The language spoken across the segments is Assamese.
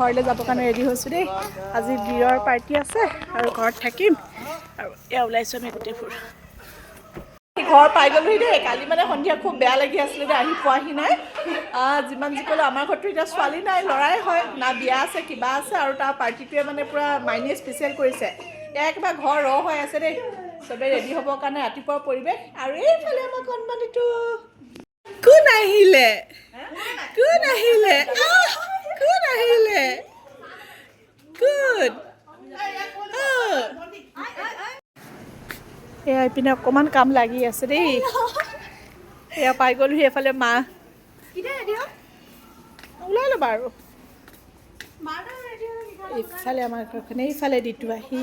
ঘৰলৈ যাবৰ কাৰণে ৰেডি হৈছোঁ দেই। আজি বিয়াৰ পাৰ্টি আছে আৰু ঘৰত থাকিম আৰু এয়া ওলাইছোঁ আমি গোটেইবোৰ। ঘৰ পাই গ'লোহি দেই। কালি মানে সন্ধিয়া খুব বেয়া লাগি আছিলে দেই, আহি পোৱাহি নাই। যিমান যি ক'লেও আমাৰ ঘৰততো এতিয়া ছোৱালী নাই, ল'ৰাই হয় না, বিয়া আছে কিবা আছে আৰু তাৰ পাৰ্টিটোৱে মানে পূৰা মাইনে স্পেচিয়েল কৰিছে। এয়া কিবা ঘৰ হৈ আছে দেই, চবেই ৰেডি হ'বৰ কাৰণে ৰাতিপুৱাৰ পৰিৱেশ। আৰু এইফালে আমাৰ কণমানিটো কোন আহিলে, কোন আহিলে, কোন আহিলে, কোন এয়া এইপিনে অকণমান কাম লাগি আছে দেই। এয়া পাই গ'লোহি এফালে মা ওলাই ল'বা আৰু এইফালে আমাৰ ঘৰখন, এইফালে দিটো আহি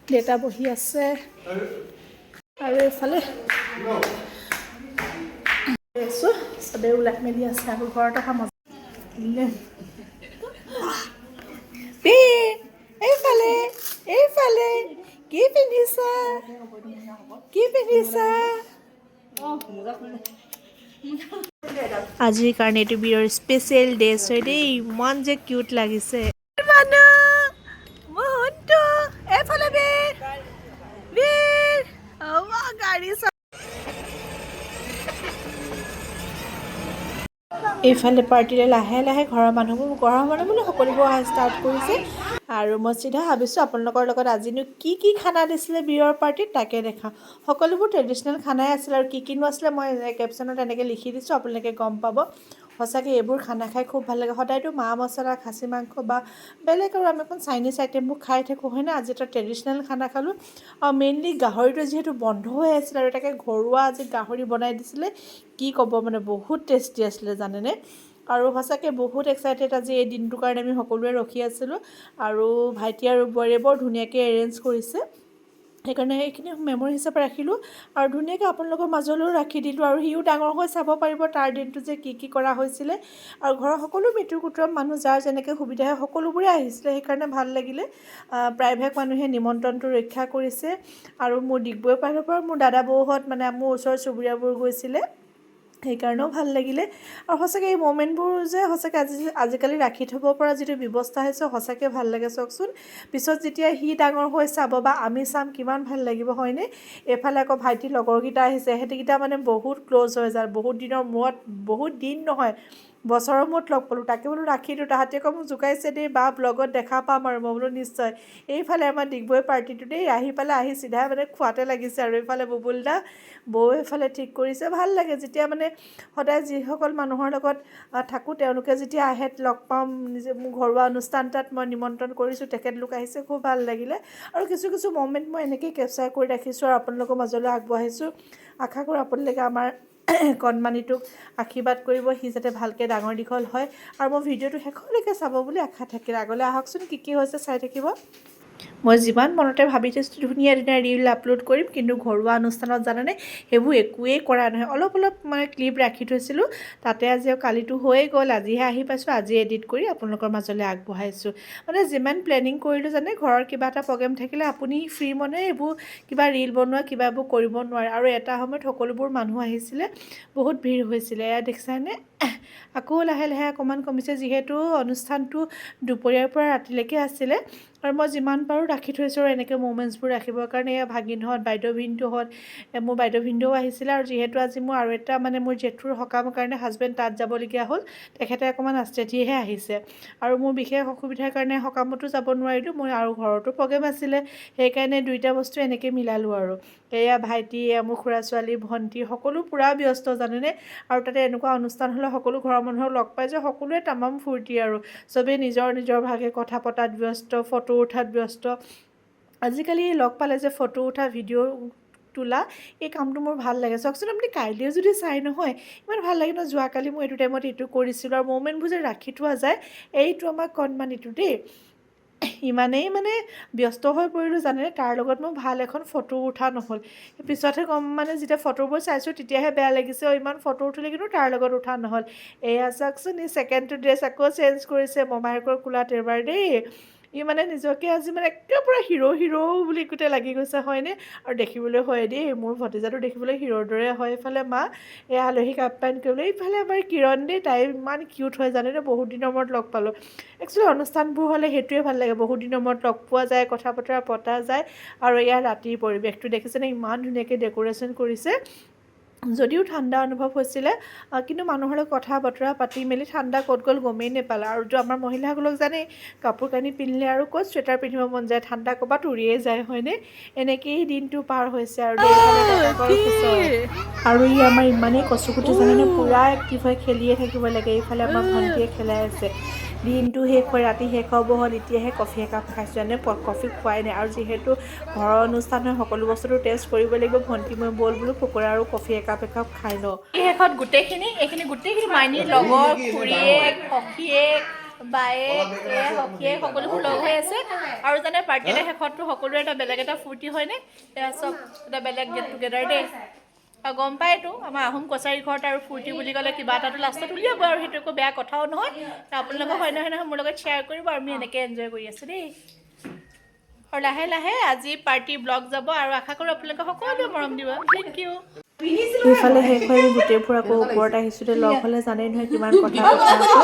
দেউতা বহি আছে আৰু এইফালে আছোঁ, চবেই ওলাই মেলি আছে আৰু ঘৰত অহা মজা। এইফালে এইফালে কি পিন্ধিছা, কি পিন্ধিছা? আজিৰ কাৰণে এইটো বিয়াৰ স্পেচিয়েল ড্ৰেছ হয় দেই, ইমান যে কিউট লাগিছে। এইফালে গাড়ী এইফালে পাৰ্টিলে লাহে লাহে ঘৰৰ মানুহবোৰ সকলোবোৰ অহা ষ্টাৰ্ট কৰিছে। আৰু মই চিধা ভাবিছোঁ আপোনালোকৰ লগত আজিনো কি কি খানা দিছিলে বিয়াৰ পাৰ্টিত তাকে দেখাওঁ। সকলোবোৰ ট্ৰেডিশ্যনেল খানাই আছিলে আৰু কি কিনো আছিলে মই কেপশ্যনত এনেকৈ লিখি দিছোঁ, আপোনালোকে গম পাব। সঁচাকৈ এইবোৰ খানা খাই খুব ভাল লাগে। সদায়তো মা মছলা, খাচী মাংস বা বেলেগ আৰু আমি অকণ চাইনিজ আইটেমবোৰ খাই থাকোঁ হয় না। আজি এটা ট্ৰেডিশ্যনেল খানা খালোঁ আৰু মেইনলি গাহৰিটো যিহেতু বন্ধ হৈ আছিলে আৰু তাকে ঘৰুৱা আজি গাহৰি বনাই দিছিলে। কি ক'ব মানে বহুত টেষ্টি আছিলে জানেনে। আৰু সঁচাকৈ বহুত এক্সাইটেড আজি এই দিনটোৰ কাৰণে আমি সকলোৱে ৰখি আছিলোঁ। আৰু ভাইটি আৰু বোৱাৰীয়ে বৰ ধুনীয়াকৈ এৰেঞ্জ কৰিছে, সেইকাৰণে সেইখিনি মেমৰি হিচাপে ৰাখিলোঁ আৰু ধুনীয়াকৈ আপোনালোকৰ মাজলৈও ৰাখি দিলোঁ। আৰু সিও ডাঙৰ হৈ চাব পাৰিব তাৰ দিনটো যে কি কৰা হৈছিলে। আৰু ঘৰৰ সকলো মিতিৰ কুটুম মানুহ যাৰ যেনেকৈ সুবিধা হয় সকলোবোৰে আহিছিলে, সেইকাৰণে ভাল লাগিলে। প্ৰায়ভাগ মানুহে নিমন্ত্ৰণটো ৰক্ষা কৰিছে। আৰু মোৰ ডিগবৈ ফালৰ পৰা মোৰ দাদা বৌহঁত মানে মোৰ ওচৰ চুবুৰীয়াবোৰ গৈছিলে, সেইকাৰণেও ভাল লাগিলে। আৰু সঁচাকৈ এই মমেণ্টবোৰ যে সঁচাকৈ আজিকালি ৰাখি থ'ব পৰা যিটো ব্যৱস্থা হৈছে সঁচাকৈ ভাল লাগে চাওকচোন। পিছত যেতিয়া সি ডাঙৰ হৈ চাব বা আমি চাম কিমান ভাল লাগিব হয়নে। এইফালে আকৌ ভাইটিৰ লগৰকেইটা আহিছে, সিহঁতকেইটা মানে বহুত ক্ল'জ হৈ যায়, বহুত দিনৰ মূৰত, বহুত দিন নহয় বছৰৰ মূৰত লগ পালোঁ। তাকে বোলো ৰাখি দিওঁ, তাহাঁতি আকৌ মোক জোকাইছে দেই বা ব্লগত দেখা পাম আৰু মই বোলো নিশ্চয়। এইফালে আমাৰ ডিগবৈ পাৰ্টিটো দেই, আহি চিধা মানে খোৱাতে লাগিছে। আৰু এইফালে বুবুল দা বৌ এইফালে ঠিক কৰিছে। ভাল লাগে যেতিয়া মানে সদায় যিসকল মানুহৰ লগত থাকোঁ তেওঁলোকে যেতিয়া আহে লগ পাম, নিজে মোৰ ঘৰুৱা অনুষ্ঠান তাত মই নিমন্ত্ৰণ কৰিছোঁ, তেখেতলোক আহিছে, খুব ভাল লাগিলে। আৰু কিছু মমেণ্ট মই এনেকৈয়ে কেপচাৰ কৰি ৰাখিছোঁ আৰু আপোনালোকৰ মাজলৈ আগবঢ়াইছোঁ। আশা কৰোঁ আপোনালোকে আমাৰ কণমানিটোক আশীৰ্বাদ কৰিব, সি যাতে ভালকৈ ডাঙৰ দীঘল হয়। আৰু মই ভিডিঅ'টো শেষলৈকে চাব বুলি আশা থাকিল। আগলৈ আহকচোন কি হৈছে চাই থাকিব। মই যিমান মনতে ভাবি থৈছোঁ ধুনীয়া ৰীল আপলোড কৰিম, কিন্তু ঘৰুৱা অনুষ্ঠানত জানেনে সেইবোৰ একোৱেই কৰা নহয়। অলপ মানে ক্লিপ ৰাখি থৈছিলোঁ, তাতে আজি কালিটো হৈয়ে গ'ল, আজিহে আহি পাইছোঁ, আজি এডিট কৰি আপোনালোকৰ মাজলৈ আগবঢ়াইছোঁ। মানে যিমান প্লেনিং কৰিলোঁ জানে, ঘৰৰ কিবা এটা প্ৰগ্ৰেম থাকিলে আপুনি ফ্ৰী মনে এইবোৰ কিবা ৰীল বনোৱা কিবাবোৰ কৰিব নোৱাৰে। আৰু এটা সময়ত সকলোবোৰ মানুহ আহিছিলে, বহুত ভিৰ হৈছিলে। এয়া দেখিছানে, আকৌ লাহে লাহে অকণমান কমিছে, যিহেতু অনুষ্ঠানটো দুপৰীয়াৰ পৰা ৰাতিলৈকে আছিলে। আৰু মই যিমান পাৰোঁ ৰাখি থৈছোঁ আৰু এনেকৈ মুমেণ্টছবোৰ ৰাখিবৰ কাৰণে। এয়া ভাগিনহঁত, বাইদেউ ভিনদেউহঁত, মোৰ বাইদেউ ভিনদেউ আহিছিলে। আৰু যিহেতু আজি মোৰ আৰু এটা মানে মোৰ জেঠুৰ সকামৰ কাৰণে হাজবেণ্ড তাত যাবলগীয়া হ'ল, তেখেতে অকণমান আষ্টেটিহে আহিছে। আৰু মোৰ বিশেষ অসুবিধাৰ কাৰণে সকামতো যাব নোৱাৰিলোঁ মই, আৰু ঘৰতো প্ৰগ্ৰেম আছিলে, সেইকাৰণে দুইটা বস্তু এনেকৈ মিলালোঁ আৰু। এয়া ভাইটি, এয়া মোৰ খুৰা ছোৱালী, ভণ্টি, সকলো পূৰা ব্যস্ত জানেনে। আৰু তাতে এনেকুৱা অনুষ্ঠান হ'লে সকলো ঘৰৰ মানুহক লগ পাই যে সকলোৱে তামাম ফূৰ্তি আৰু চবেই নিজৰ ভাগে কথা পতাত ব্যস্ত, ফটো উঠাত ব্যস্ত। আজিকালি লগ পালে যে ফটো উঠা, ভিডিঅ' তোলা, এই কামটো মোৰ ভাল লাগে। চাওকচোন আপুনি কাইলৈও যদি চাই নহয়, ইমান ভাল লাগে ন। যোৱাকালি মই এইটো টাইমত এইটো কৰিছিলোঁ। আৰু মমেণ্টবোৰ যে ৰাখি থোৱা যায়, এইটো আমাৰ কণমানিটো দেই, ইমানেই মানে ব্যস্ত হৈ পৰিলোঁ জানেনে, তাৰ লগত মই ভাল এখন ফটো উঠা নহ'ল। পিছতহে গম মানে যেতিয়া ফটোবোৰ চাইছোঁ তেতিয়াহে বেয়া লাগিছে, ইমান ফটো উঠিলে কিন্তু তাৰ লগত উঠা নহ'ল। এয়া চাওকচোন, এই ছেকেণ্ডটো ড্ৰেছ আকৌ চেঞ্জ কৰিছে, মমায়েকৰ কোলাত এবাৰ দেই। ই মানে নিজকে আজি মানে একেবাৰে হিৰ' বুলি গোটেই লাগি গৈছে হয়নে আৰু দেখিবলৈ হয় দেই মোৰ ভতিজাটো দেখিবলৈ হিৰ'ৰ দৰে হয় এইফালে মা এই আলহীক আপ্যায়ন কৰিবলৈ এইফালে আমাৰ কিৰণ দেই তাই ইমান কিউট হয় জানেনে বহুত দিনৰ মূৰত লগ পালোঁ একচুৱেলি অনুষ্ঠানবোৰ হ'লে সেইটোৱে ভাল লাগে বহুত দিনৰ মূৰত লগ পোৱা যায় কথা বতৰা পতা যায় আৰু ইয়াৰ ৰাতিৰ পৰিৱেশটো দেখিছেনে ইমান ধুনীয়াকৈ ডেক'ৰেশ্যন কৰিছে যদিও ঠাণ্ডা অনুভৱ হৈছিলে কিন্তু মানুহৰ লগত কথা বতৰা পাতি মেলি ঠাণ্ডা ক'ত গ'ল গমেই নাপালে আৰুতো আমাৰ মহিলাসকলক জানেই কাপোৰ কানি পিন্ধিলে আৰু ক'ত চুৱেটাৰ পিন্ধিব মন যায় ঠাণ্ডা ক'ৰবাত উৰিয়ে যায় হয়নে এনেকেই দিনটো পাৰ হৈছে আৰু আৰু ই আমাৰ ইমানেই কচুকুটি জানেনে পূৰা এক্টিভ হৈ খেলিয়ে থাকিব লাগে এইফালে আমাৰ ভণ্টিয়ে খেলাই আছে দিনটো শেষ হৈ ৰাতি শেষ হ'ব হ'ল এতিয়াহে কফি একাপ খাইছোঁ এনে কফি খোৱাই নাই আৰু যিহেতু ঘৰৰ অনুষ্ঠান হয় সকলো বস্তুটো টেষ্ট কৰিব লাগিব ভণ্টি মই ব'ল বোলো পকৰা আৰু কফি একাপ খাই লওঁ শেষত গোটেইখিনি মাইনীৰ লগৰ খুৰীয়েক সখীয়েক বায়েক সখীয়েক সকলোবোৰ লগ হৈ আছে আৰু জানে পাৰ্টি এটা শেষততো সকলোৰে এটা বেলেগ এটা ফূৰ্তি হয়নে এয়া চব এটা বেলেগ গেট টুগেডাৰ দেই আৰু গম পায়তো আমাৰ আহোম কছাৰী ঘৰত আৰু ফূৰ্তি বুলি ক'লে কিবা এটাতো লাষ্টত উলিয়াব আৰু সেইটো একো বেয়া কথাও নহয় আপোনালোকৰ হয় নহয় মোৰ লগত শ্বেয়াৰ কৰিব আৰু আমি এনেকৈ এনজয় কৰি আছোঁ দেই আৰু লাহে লাহে আজি পাৰ্টি ব্লগ যাব আৰু আশা কৰোঁ আপোনালোকে সকলোৱে মৰম দিব থেংক ইউ ইফালে শেষ হৈ আমি গোটেইবোৰ আকৌ ওপৰত আহিছোঁ দে লগ হ'লে জানেই নহয় কিমান কথা বতৰা আছে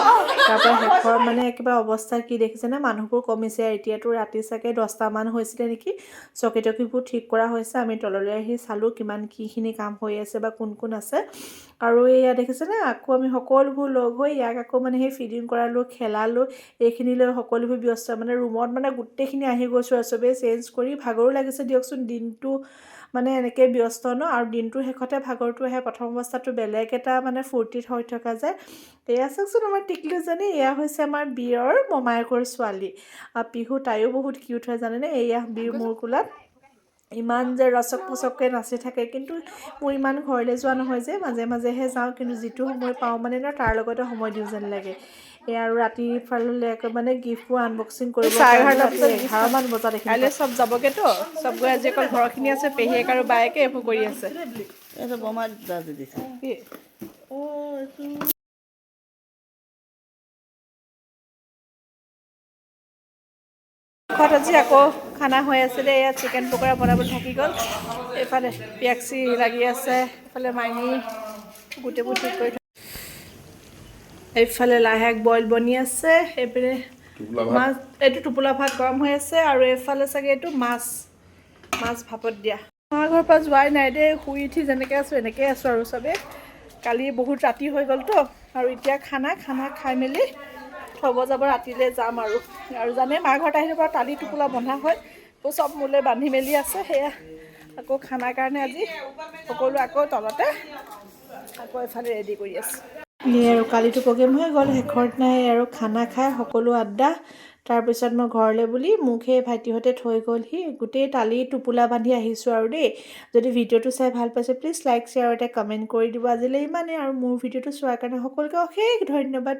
তাৰপৰা শেষৰ মানে একেবাৰে অৱস্থা কি দেখিছেনে মানুহবোৰ কমিছে এতিয়াতো ৰাতি চাগে 10টামান হৈছিলে নেকি চকী টকীবোৰ ঠিক কৰা হৈছে আমি তললৈ আহি চালোঁ কিমান কিখিনি কাম হৈ আছে বা কোন কোন আছে আৰু এয়া দেখিছেনে আকৌ আমি সকলোবোৰ লগ হৈ ইয়াক আকৌ মানে সেই ফিডিং কৰালোঁ খেলালোঁ এইখিনি লৈ সকলোবোৰ ব্যস্ত মানে ৰুমত মানে গোটেইখিনি আহি গৈছোঁ আৰু চবেই চেঞ্জ কৰি ভাগৰো লাগিছে দিয়কচোন দিনটো মানে এনেকৈ ব্যস্ত ন আৰু দিনটোৰ শেষতে ভাগৰটো আহে প্ৰথম অৱস্থাটো বেলেগ এটা মানে ফূৰ্তিত হৈ থকা যায় এয়া চাওকচোন আমাৰ টিকলুজনী এয়া হৈছে আমাৰ বিৰৰ মমায়েকৰ ছোৱালী পিহু তাইও বহুত কিউট হয় জানেনে এয়া বিৰ মোৰ কোলাত ইমান যে ৰচক পচককৈ নাচি থাকে কিন্তু মোৰ ইমান ঘৰলৈ যোৱা নহয় যে মাজে মাজেহে যাওঁ কিন্তু যিটো সময় পাওঁ মানে ন তাৰ লগতে সময় দিওঁ যেন লাগে এয়া আৰু ৰাতিফালে মানে গিফ্টবোৰ আনবক্সিং কৰিব 11:30মান বজাত কাইলৈ চব যাবগৈতো চব গৈ আজি অকল ঘৰখিনি আছে পেহীয়েক আৰু বায়েকে এইবোৰ কৰি আছে ঘৰত আজি আকৌ খানা হৈ আছে দেই ইয়াত চিকেন পকৰা বনাবলৈ থাকি গ'ল এইফালে পিয়াক্সি লাগি আছে এইফালে মাইনী গোটেইবোৰ ঠিক কৰি এইফালে লাইশাক বইল বনি আছে এইপিনে মাছ এইটো টোপোলা ভাত গৰম হৈ আছে আৰু এইফালে চাগে এইটো মাছ ভাপত দিয়া আমাৰ ঘৰৰ পৰা যোৱাই নাই দেই শুই উঠি যেনেকৈ আছোঁ এনেকৈ আছোঁ আৰু চবেই কালি বহুত ৰাতি হৈ গ'লতো আৰু এতিয়া খানা খাই মেলি থ'ব যাব ৰাতিলৈ যাম আৰু জানে মা ঘৰত আহিলে পৰা টালি টোপোলা বন্ধা হয় চব মোলৈ বান্ধি মেলি আছে সেয়া আকৌ খানাৰ কাৰণে আজি সকলো আকৌ তলতে আকৌ এফালে ৰেডি কৰি আছে আৰু কালিতো প্ৰগ্ৰেম হৈ গ'ল শেষৰ দিনাই আৰু খানা খাই সকলো আড্ডা তাৰপিছত মই ঘৰলৈ বুলি মোক সেই ভাইটিহঁতে থৈ গ'লহি গোটেই টালি টোপোলা বান্ধি আহিছোঁ আৰু দেই যদি ভিডিঅ'টো চাই ভাল পাইছে প্লিজ লাইক শ্বেয়াৰ এটা কমেণ্ট কৰি দিব আজিলৈ ইমানেই আৰু মোৰ ভিডিঅ'টো চোৱাৰ কাৰণে সকলোকে অশেষ ধন্যবাদ।